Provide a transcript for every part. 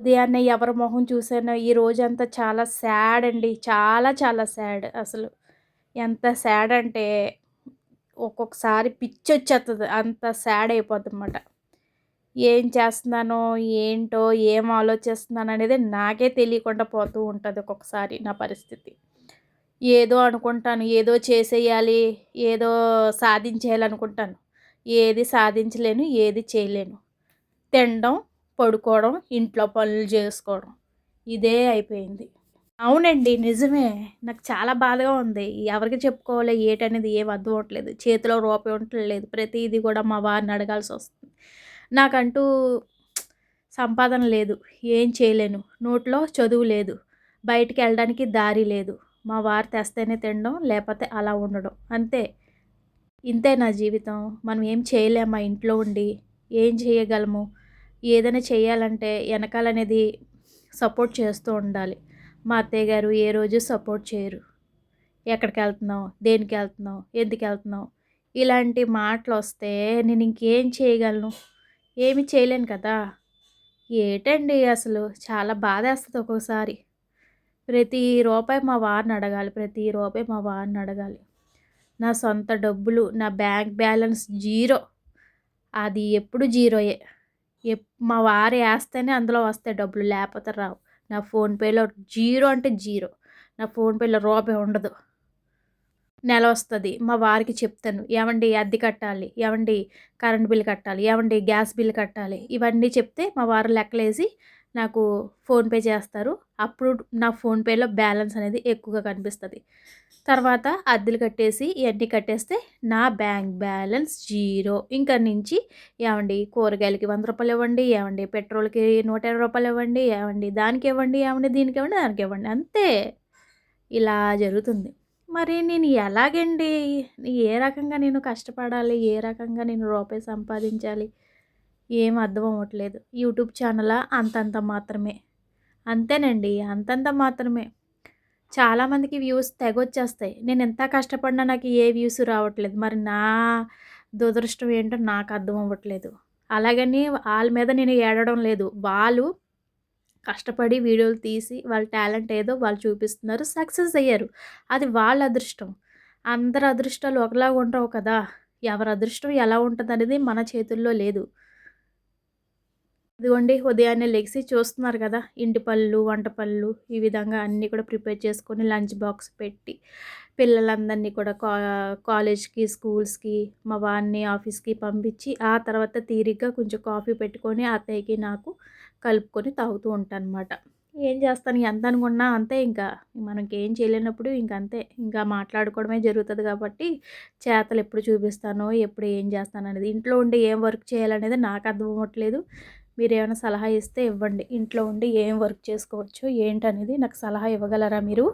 ఉదయాన్నే ఎవరి మొహం చూసానో ఈ రోజంతా చాలా సాడ్ అండి. చాలా చాలా సాడ్ అసలు. ఎంత సాడ్ అంటే ఒక్కొక్కసారి పిచ్చొచ్చేత్తది. అంత సాడ్ అయిపోద్దనమాట. ఏం చేస్తున్నానో, ఏంటో, ఏం ఆలోచిస్తున్నాననేది నాకే తెలియకుండా పోతూ ఉంటది ఒక్కొక్కసారి నా పరిస్థితి. ఏదో అనుకుంటాను, ఏదో చేసేయాలి, ఏదో సాధించేయాలనుకుంటాను. ఏది సాధించలేను, ఏది చేయలేను. తినడం, పడుకోవడం, ఇంట్లో పనులు జేసుకోవడం. ఇదే అయిపోయింది. అవునండి. నిజమే. నాకు చాలా బాధగా ఉంది. ఎవరికి చెప్పుకోవాలో ఏటనేది ఏం అర్థం అవ్వట్లేదు. చేతిలో రూపాయి ఉండట్లేదు. ప్రతీది కూడా మా వారిని అడగాల్సొస్తుంది. నాకంటూ సంపాదన లేదు. ఏం చేయలేను. నోట్లో చదువు లేదు. బయటికెళ్ళడానికి దారి లేదు. మా వారు తెస్తేనే తినడం, లేపోతే అలా ఉండడం. అంతే. ఇంతే నా జీవితం. మనం ఏం చేయలేమా ఇంట్లో ఉండి? ఏం చేయగలము? ఏదైనా చేయాలంటే ఎనకాలనేది సపోర్ట్ చేస్తూ ఉండాలి. మా అత్తయ్య గారు ఏ రోజు సపోర్ట్ చేయరు. ఎక్కడికెళ్తున్నావు? దేనికెళ్తున్నావు? ఎందుకెళ్తున్నావు? ఇలాంటి మాటలొస్తే నేనింకేం చేయగలను? ఏమి చేయలేను కదా! ఏటండి అసలు చాలా బాధేస్తది ఒక్కోసారి. ప్రతి రూపాయి మా వారిని అడగాలి. ప్రతి రూపాయి మా వారిని అడగాలి. నా సొంత డబ్బులు, నా బ్యాంక్ బ్యాలెన్స్ జీరో. అది ఎప్పుడు జీరోయే. మా వారు ఏస్తేనే అందులో వస్తాయి డబ్బులు. లేపోతే రావు. నా ఫోన్‌పేలో జీరో అంటే జీరో. నా ఫోన్‌పేలో రూపాయి ఉండదు. నెలొస్తది. మా వారికి చెప్తాను. ఏవండీ అద్దె కట్టాలి, ఏవండీ కరెంట్ బిల్ కట్టాలి, ఏవండీ గ్యాస్ బిల్ కట్టాలి. ఇవన్నీ చెప్తే మా వారు లెక్కలేసి నాకు ఫోన్‌పే చేస్తారు. అప్పుడు నా ఫోన్‌పేలో బ్యాలెన్స్ అనేది ఎక్కువగా కనిపిస్తది. తర్వాత అద్దెలు కట్టేసి ఇయన్నీ కట్టేస్తే నా బ్యాంక్ బ్యాలెన్స్ జీరో. ఇంక నుంచి ఏవండీ కూరగాయలకి రూ. 100 ఇవ్వండి, ఏవండీ పెట్రోల్‌కి రూ. 120 ఇవ్వండి, ఏవండీ దానికివ్వండి, ఏవండీ దీనికివ్వండి, దానికివ్వండి. అంతే. ఇలా జరుగుతుంది. మరి నేను ఎలాగండి? ఏ రకంగా నేను కష్టపడాలి? ఏ రకంగా నేను రూపాయి సంపాదించాలి? ఏం అర్థం అవ్వట్లేదు. యూట్యూబ్ ఛానలా అంతంత మాత్రమే. అంతేనండి. అంతంత మాత్రమే. చాలామందికి వ్యూస్ తెగొచ్చేస్తాయి. నేనెంత కష్టపడినా నాకు ఏ వ్యూస్ రావట్లేదు. మరి నా దురదృష్టం ఏంటో నాకు అర్థం అవ్వట్లేదు. అలాగని ఆళ్ళ మీద నేను ఏడవడం లేదు. వాళ్ళు కష్టపడి వీడియోలు తీసి వాళ్ళ టాలెంట్ ఏదో వాళ్ళు చూపిస్తున్నారు. సక్సెస్ అయ్యారు. అది వాళ్ళ అదృష్టం. అందరి అదృష్టాలు ఒకలాగా ఉండవు కదా! ఎవరి అదృష్టం ఎలా ఉంటదనేది మన చేతుల్లో లేదు. ఇదిగోండి ఉదయాన్నే లెగిసి చూస్తున్నారు కదా! ఇంటి పనులు, వంట పనులు ఈ విధంగా అన్నీ కూడా ప్రిపేర్ చేసుకొని లంచ్ బాక్స్ పెట్టి, పిల్లలందరినీ కూడా కాలేజ్‌కి, స్కూల్స్‌కి, మా వాడిని ఆఫీస్‌కి పంపించి, ఆ తర్వాత తీరిగ్గా కొంచెం కాఫీ పెట్టుకొని అత్తయ్యకి, నాకు కలుపుకొని తాగుతూ ఉంటానన్నమాట. ఏం చేస్తాను ఎంత అనుకున్నా అంతే ఇంకా. మనకేం చేయలేనప్పుడు ఇంక అంతే. ఇంకా మాట్లాడుకోవడమే జరుగుతది కాబట్టి, చేతలు ఎప్పుడు చూపిస్తానో, ఎప్పుడు ఏం చేస్తాననేది. ఇంట్లో ఉండి ఏం వర్క్ చేయాలనేది నాకు అర్థం అవ్వట్లేదు. మీరేమైనా సలహా ఇస్తే ఇవ్వండి. ఇంట్లో ఉండి ఏం వర్క్ చేసుకోవచ్చు, ఏంటనేది నాకు సలహా ఇవ్వగలరా మీరు?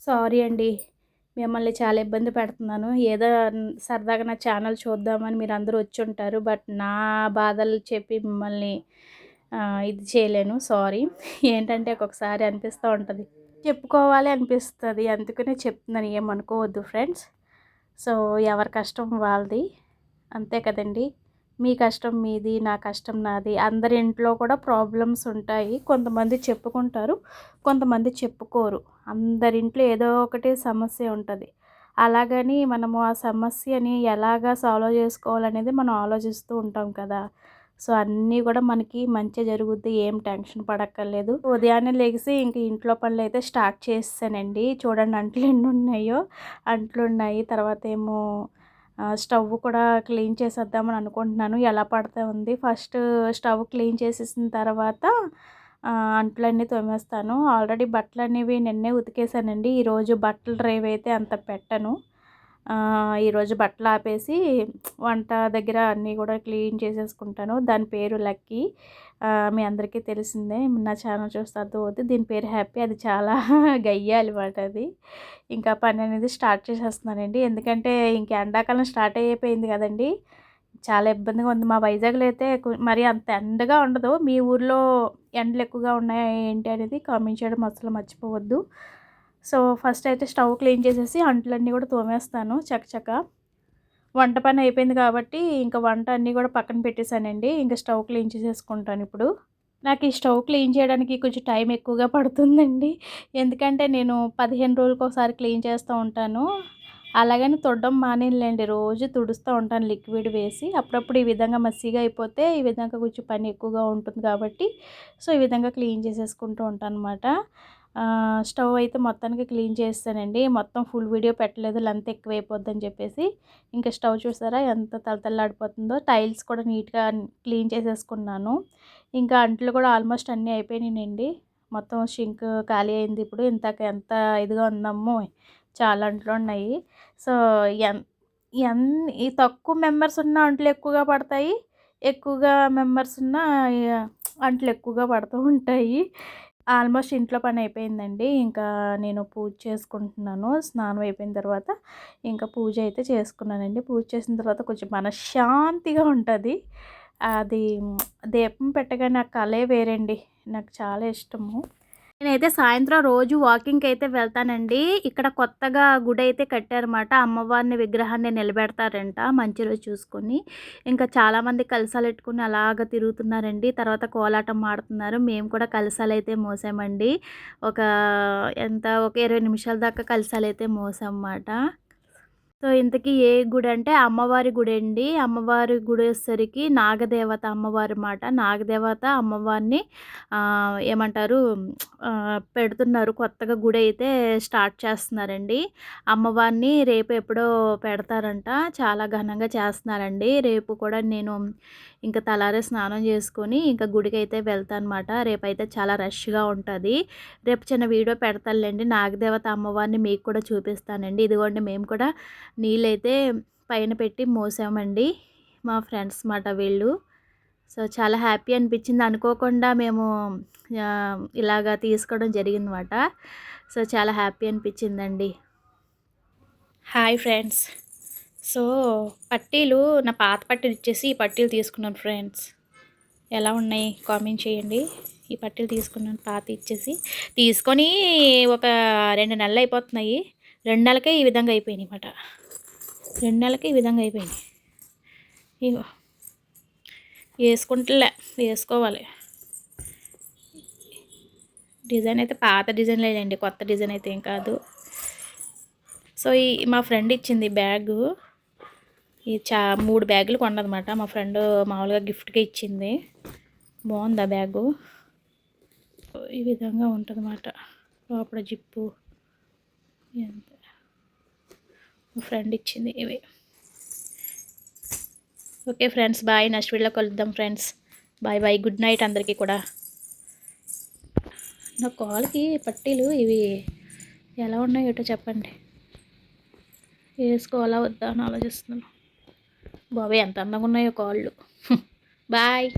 సారీ అండి. మిమ్మల్ని చాలా ఇబ్బంది పెడుతున్నాను. ఏదో సరదాగా నా ఛానల్ చూద్దామని మీరందరూ వచ్చుంటారు. బట్ నా బాధలు చెప్పి మిమ్మల్ని ఇది చేయలేను. సారీ. ఏంటంటే ఒక్కొక్కసారి అనిపిస్తూ ఉంటది. చెప్పుకోవాలి అనిపిస్తది. అందుకనే చెప్తున్నాను. ఏమనుకోవద్దు ఫ్రెండ్స్. సో, ఎవరి కష్టం వాళ్ళది. అంతే కదండీ! మీ కష్టం మీది, నా కష్టం నాది. అందరి ఇంట్లో కూడా ప్రాబ్లమ్స్ ఉంటాయి. కొంతమంది చెప్పుకుంటారు, కొంతమంది చెప్పుకోరు. అందరింట్లో ఏదో ఒకటి సమస్య ఉంటది. అలాగని మనము ఆ సమస్యని ఎలాగా సాల్వ్ చేసుకోవాలనేది మనం ఆలోచిస్తూ ఉంటాం కదా! సో, అన్నీ కూడా మనకి మంచే జరుగుద్ది. ఏం టెన్షన్ పడక్కర్లేదు. ఉదయాన్నే లెగిసి ఇంక ఇంట్లో పనులైతే స్టార్ట్ చేసేసానండి. చూడండి అంట్లు ఎన్నున్నాయో. అంట్లున్నాయి. తర్వాతేమో స్టవ్ కూడా క్లీన్ చేసేద్దామని అనుకుంటున్నాను. ఎలా పడితే ఉంది. ఫస్ట్ స్టవ్ క్లీన్ చేసేసిన తర్వాత అంట్లన్నీ తోమేస్తాను. ఆల్రెడీ బట్టలనేవి నిన్నే ఉతికేసానండి. ఈరోజు బట్టల డ్రైవ్ అయితే అంత పెట్టను. ఈరోజు బట్టలు ఆపేసి వంట దగ్గర అన్నీ కూడా క్లీన్ చేసేసుకుంటాను. దాని పేరు లక్కీ. మీ అందరికీ తెలిసిందే. నా ఛానల్ చూస్తే అర్థమవుద్ది. దీని పేరు హ్యాపీ. అది చాలా గయ్యాలి మాట అది. ఇంకా పని అనేది స్టార్ట్ చేసేస్తున్నానండి. ఎందుకంటే ఇంక ఎండాకాలం స్టార్ట్ అయిపోయింది కదండీ! చాలా ఇబ్బందిగా ఉంది. మా వైజాగ్‌లో అయితే మరీ అంత ఎండగా ఉండదు. మీ ఊర్లో ఎండలు ఎక్కువగా ఉన్నాయా ఏంటి అనేది కామెంట్ చేయడం అస్సలు మర్చిపోవద్దు. సో, ఫస్ట్ అయితే స్టవ్ క్లీన్ చేసేసి అంట్లన్నీ కూడా తోమేస్తాను చకచకా. వంట పని అయిపోయింది కాబట్టి ఇంక వంట అన్నీ కూడా పక్కన పెట్టేసానండి. ఇంక స్టవ్ క్లీన్ చేసేసుకుంటాను ఇప్పుడు. నాకు ఈ స్టవ్ క్లీన్ చేయడానికి కొంచెం టైం ఎక్కువగా పడుతుందండి. ఎందుకంటే నేను 15 రోజులకోసారి క్లీన్ చేస్తూ ఉంటాను. అలాగని తుడవడం మానేయనులేండి. రోజు తుడుస్తూ ఉంటాను లిక్విడ్ వేసి. అప్పుడప్పుడు ఈ విధంగా మస్సీగా అయిపోతే ఈ విధంగా కొంచెం పని ఎక్కువగా ఉంటుంది కాబట్టి సో, ఈ విధంగా క్లీన్ చేసేసుకుంటూ ఉంటానన్నమాట. స్టవ్ అయితే మొత్తానికి క్లీన్ చేసేసానండి. మొత్తం ఫుల్ వీడియో పెట్టలేదు లెంత్ ఎక్కువైపోద్దని చెప్పేసి. ఇంకా స్టవ్ చూసారా ఎంత తళతళలాడిపోతుందో. టైల్స్ కూడా నీట్‌గా క్లీన్ చేసేసుకున్నాను. ఇంకా అంట్లు కూడా ఆల్మోస్ట్ అన్నీ అయిపోయినాయండి. మొత్తం షింక్ ఖాళీ అయింది ఇప్పుడు. ఇందాక ఎంత ఇదిగా ఉందమ్మో! చాలా అంట్లున్నాయి. సో, ఎన్ ఎన్ ఈ తక్కువ మెంబర్స్ ఉన్న అంట్లు ఎక్కువగా పడతాయి. ఎక్కువగా మెంబర్స్ ఉన్న అంట్లు ఎక్కువగా పడుతూ ఉంటాయి. ఆల్మోస్ట్ ఇంట్లో పని అయిపోయిందండి. ఇంకా నేను పూజ చేసుకుంటున్నాను. స్నానం అయిపోయిన తర్వాత ఇంకా పూజ అయితే చేసుకున్నానండి. పూజ చేసిన తర్వాత కొంచెం మనశ్శాంతిగా ఉంటది. అది దీపం పెట్టగానే ఆ కళే వేరండి. నాకు చాలా ఇష్టము. నేనైతే సాయంత్రం రోజు వాకింగ్‌కైతే వెళ్తానండి. ఇక్కడ కొత్తగా గుడైతే కట్టారన్నమాట. అమ్మవారిని విగ్రహాన్ని నిలబెడతారంట మంచి రోజు చూసుకొని. ఇంకా చాలామంది కలశాలెట్టుకొని అలాగా తిరుగుతున్నారండి. తర్వాత కోలాటం ఆడుతున్నారు. మేము కూడా కలశాలైతే మోసామండి. ఒక ఒక 20 నిమిషాల దాకా కలశాలైతే మోసామన్నమాట. సో, ఇంతకీ ఏ గుడంటే అమ్మవారి గుడండి. అమ్మవారి గుడొచ్చేసరికి నాగదేవత అమ్మవారు మాట. నాగదేవత అమ్మవారిని ఏమంటారు పెడుతున్నారు. కొత్తగా గుడైతే స్టార్ట్ చేస్తున్నారండి. అమ్మవారిని రేపు ఎప్పుడో పెడతారంట. చాలా ఘనంగా చేస్తున్నారండి. రేపు కూడా నేను ఇంకా తలారే స్నానం చేసుకొని ఇంకా గుడికైతే వెళ్తానమాట. రేపైతే చాలా రష్‌గా ఉంటది. రేపు చిన్న వీడియో పెడతానులెండి. నాగదేవత అమ్మవారిని మీకు కూడా చూపిస్తానండి. ఇదిగోండి మేము కూడా నీళ్ళైతే పైన పెట్టి మోసామండి. మా ఫ్రెండ్స్ మాట వీళ్ళు. సో, చాలా హ్యాపీ అనిపించింది. అనుకోకుండా మేము ఇలాగా తీసుకోవడం జరిగిందన్నమాట. సో, చాలా హ్యాపీ అనిపించిందండి. Hi friends. సో, పట్టీలు నా పాత పట్టీలు ఇచ్చేసి ఈ పట్టీలు తీసుకున్నాను ఫ్రెండ్స్. ఎలా ఉన్నాయి కామెంట్ చేయండి. ఈ పట్టీలు తీసుకున్నాను పాతయి ఇచ్చేసి. తీసుకొని ఒక 2 నెలలు అయిపోతున్నాయి. 2 నెలలకే ఈ విధంగా అయిపోయినాయన్నమాట. 2 నెలలకే ఈ విధంగా అయిపోయినాయి. ఇగో వేసుకోవాలి. డిజైన్ అయితే పాత డిజైన్లేనండి. కొత్త డిజైన్ అయితే ఏం కాదు. సో, మా ఫ్రెండ్ ఇచ్చింది బ్యాగు. ఈ 3 బ్యాగులు కొన్నదన్నమాట. మా ఫ్రెండ్ మామూలుగా గిఫ్ట్‌గా ఇచ్చింది. బాగుంది ఆ బ్యాగు. ఈ విధంగా ఉంటుందన్నమాట. లోపల జిప్పు ఎంత మా ఫ్రెండ్ ఇచ్చింది ఇవి. Okay friends, bye. నెక్స్ట్ వీడియోలో కలుద్దాం ఫ్రెండ్స్. బాయ్. గుడ్ నైట్ అందరికీ కూడా. నా కాల్కి పట్టీలు ఇవి ఎలా ఉన్నాయో చెప్పండి. వేసుకోవాలా వద్దా అని ఆలోచిస్తున్నాను. బాబోయ్ ఎంత అందంగా ఉన్నాయో కాళ్ళు. బాయ్.